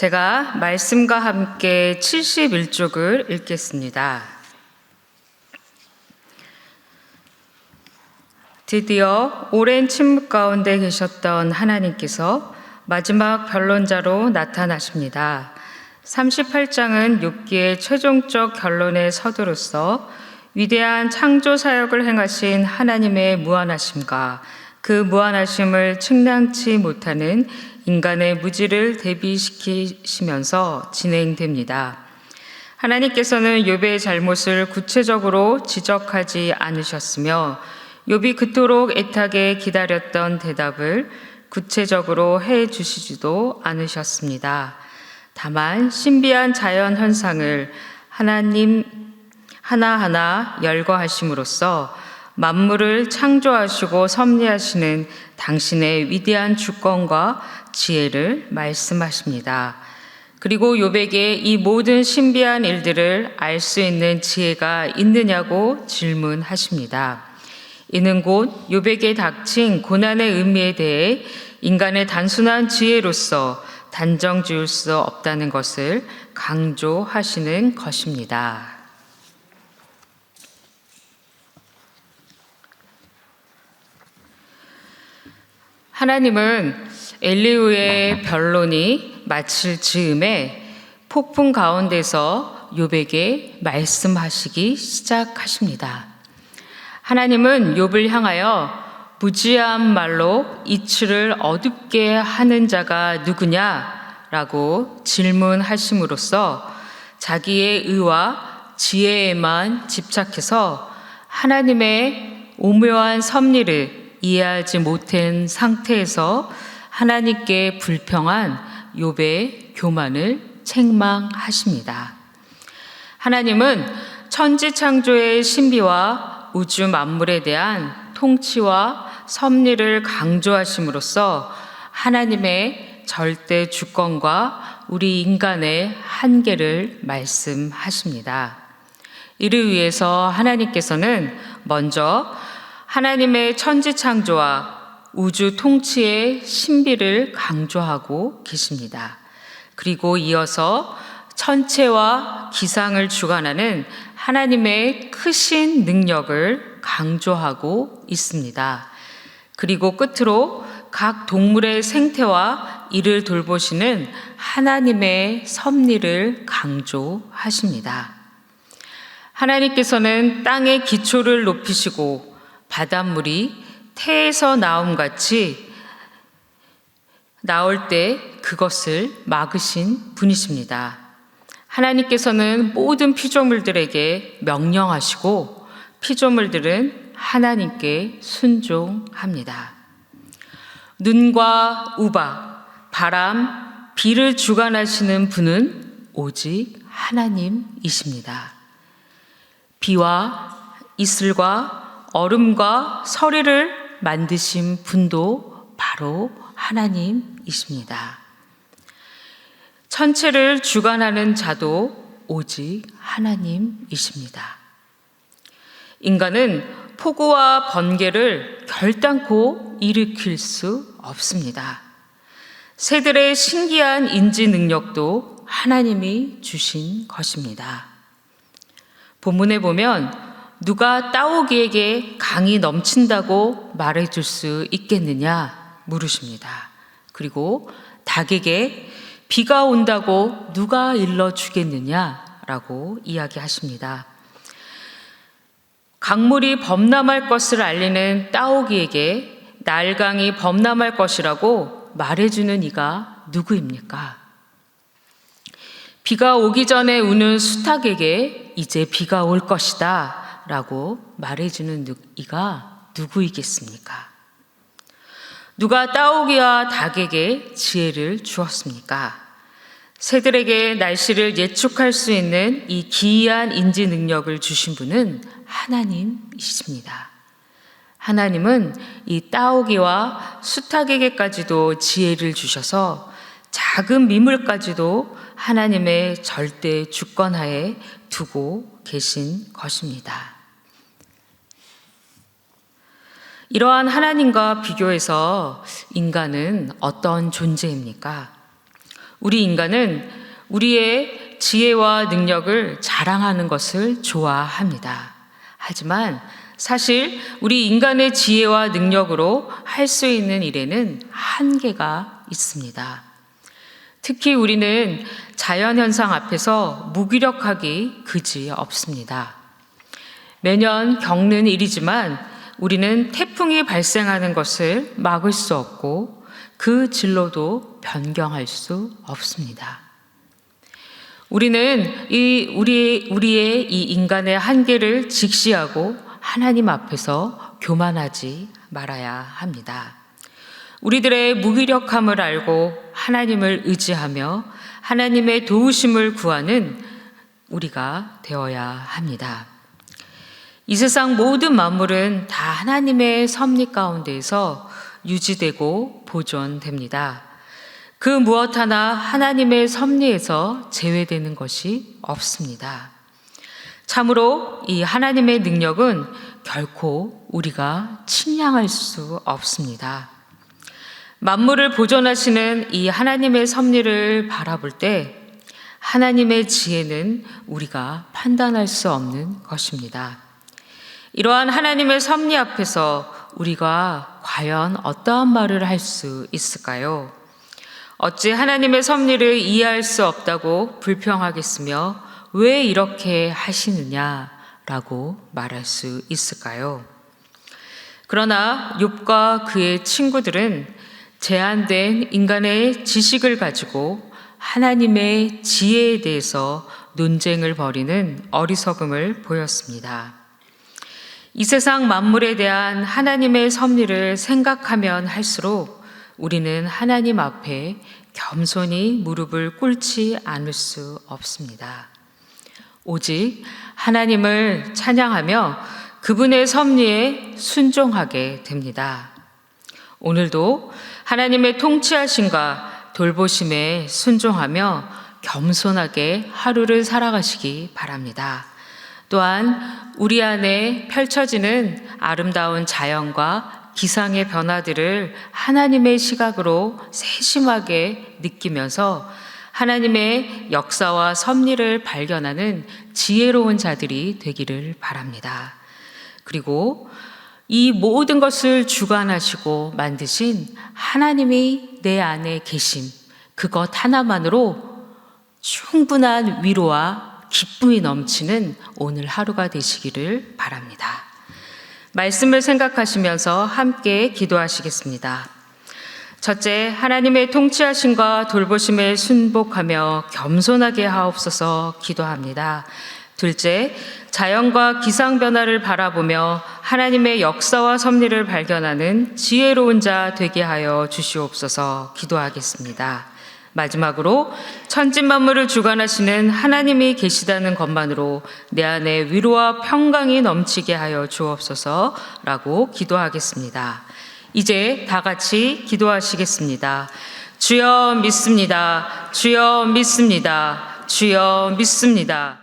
제가 말씀과 함께 71쪽을 읽겠습니다. 드디어 오랜 침묵 가운데 계셨던 하나님께서 마지막 변론자로 나타나십니다. 38장은 욥기의 최종적 결론에 서두로서 위대한 창조 사역을 행하신 하나님의 무한하심과 그 무한하심을 측량치 못하는 인간의 무지를 대비시키시면서 진행됩니다. 하나님께서는 욥의 잘못을 구체적으로 지적하지 않으셨으며 욥이 그토록 애타게 기다렸던 대답을 구체적으로 해 주시지도 않으셨습니다. 다만 신비한 자연 현상을 하나님 하나하나 열거하심으로써 만물을 창조하시고 섭리하시는 당신의 위대한 주권과 지혜를 말씀하십니다. 그리고 욥에게 이 모든 신비한 일들을 알 수 있는 지혜가 있느냐고 질문하십니다. 이는 곧 욥에게 닥친 고난의 의미에 대해 인간의 단순한 지혜로서 단정 지을 수 없다는 것을 강조하시는 것입니다. 하나님은 엘리후의 변론이 마칠 즈음에 폭풍 가운데서 욥에게 말씀하시기 시작하십니다. 하나님은 욥을 향하여 무지한 말로 이치를 어둡게 하는 자가 누구냐라고 질문하심으로써 자기의 의와 지혜에만 집착해서 하나님의 오묘한 섭리를 이해하지 못한 상태에서 하나님께 불평한 욥의 교만을 책망하십니다. 하나님은 천지창조의 신비와 우주 만물에 대한 통치와 섭리를 강조하심으로써 하나님의 절대 주권과 우리 인간의 한계를 말씀하십니다. 이를 위해서 하나님께서는 먼저 하나님의 천지창조와 우주 통치의 신비를 강조하고 계십니다. 그리고 이어서 천체와 기상을 주관하는 하나님의 크신 능력을 강조하고 있습니다. 그리고 끝으로 각 동물의 생태와 이를 돌보시는 하나님의 섭리를 강조하십니다. 하나님께서는 땅의 기초를 높이시고 바닷물이 태에서 나옴같이 나올 때 그것을 막으신 분이십니다. 하나님께서는 모든 피조물들에게 명령하시고 피조물들은 하나님께 순종합니다. 눈과 우박, 바람, 비를 주관하시는 분은 오직 하나님이십니다. 비와 이슬과 얼음과 서리를 만드신 분도 바로 하나님이십니다. 천체를 주관하는 자도 오직 하나님이십니다. 인간은 폭우와 번개를 결단코 일으킬 수 없습니다. 새들의 신기한 인지 능력도 하나님이 주신 것입니다. 본문에 보면 누가 따오기에게 강이 넘친다고 말해줄 수 있겠느냐 물으십니다. 그리고 닭에게 비가 온다고 누가 일러주겠느냐라고 이야기하십니다. 강물이 범람할 것을 알리는 따오기에게 날강이 범람할 것이라고 말해주는 이가 누구입니까? 비가 오기 전에 우는 수탉에게 이제 비가 올 것이다 라고 말해주는 이가 누구이겠습니까? 누가 따오기와 닭에게 지혜를 주었습니까? 새들에게 날씨를 예측할 수 있는 이 기이한 인지 능력을 주신 분은 하나님이십니다. 하나님은 이 따오기와 수탉에게까지도 지혜를 주셔서 작은 미물까지도 하나님의 절대 주권하에 두고 계신 것입니다. 이러한 하나님과 비교해서 인간은 어떤 존재입니까? 우리 인간은 우리의 지혜와 능력을 자랑하는 것을 좋아합니다. 하지만 사실 우리 인간의 지혜와 능력으로 할 수 있는 일에는 한계가 있습니다. 특히 우리는 자연현상 앞에서 무기력하기 그지 없습니다. 매년 겪는 일이지만 우리는 태풍이 발생하는 것을 막을 수 없고 그 진로도 변경할 수 없습니다. 우리는 우리의 이 인간의 한계를 직시하고 하나님 앞에서 교만하지 말아야 합니다. 우리들의 무기력함을 알고 하나님을 의지하며 하나님의 도우심을 구하는 우리가 되어야 합니다. 이 세상 모든 만물은 다 하나님의 섭리 가운데에서 유지되고 보존됩니다. 그 무엇 하나 하나님의 섭리에서 제외되는 것이 없습니다. 참으로 이 하나님의 능력은 결코 우리가 침량할 수 없습니다. 만물을 보존하시는 이 하나님의 섭리를 바라볼 때 하나님의 지혜는 우리가 판단할 수 없는 것입니다. 이러한 하나님의 섭리 앞에서 우리가 과연 어떠한 말을 할 수 있을까요? 어찌 하나님의 섭리를 이해할 수 없다고 불평하겠으며 왜 이렇게 하시느냐라고 말할 수 있을까요? 그러나 욥과 그의 친구들은 제한된 인간의 지식을 가지고 하나님의 지혜에 대해서 논쟁을 벌이는 어리석음을 보였습니다. 이 세상 만물에 대한 하나님의 섭리를 생각하면 할수록 우리는 하나님 앞에 겸손히 무릎을 꿇지 않을 수 없습니다. 오직 하나님을 찬양하며 그분의 섭리에 순종하게 됩니다. 오늘도 하나님의 통치하심과 돌보심에 순종하며 겸손하게 하루를 살아가시기 바랍니다. 또한 우리 안에 펼쳐지는 아름다운 자연과 기상의 변화들을 하나님의 시각으로 세심하게 느끼면서 하나님의 역사와 섭리를 발견하는 지혜로운 자들이 되기를 바랍니다. 그리고 이 모든 것을 주관하시고 만드신 하나님이 내 안에 계심, 그것 하나만으로 충분한 위로와 기쁨이 넘치는 오늘 하루가 되시기를 바랍니다. 말씀을 생각하시면서 함께 기도하시겠습니다. 첫째, 하나님의 통치하심과 돌보심에 순복하며 겸손하게 하옵소서 기도합니다. 둘째, 자연과 기상 변화를 바라보며 하나님의 역사와 섭리를 발견하는 지혜로운 자 되게 하여 주시옵소서 기도하겠습니다. 마지막으로 천지 만물을 주관하시는 하나님이 계시다는 것만으로 내 안에 위로와 평강이 넘치게 하여 주옵소서라고 기도하겠습니다. 이제 다 같이 기도하시겠습니다. 주여 믿습니다. 주여 믿습니다. 주여 믿습니다.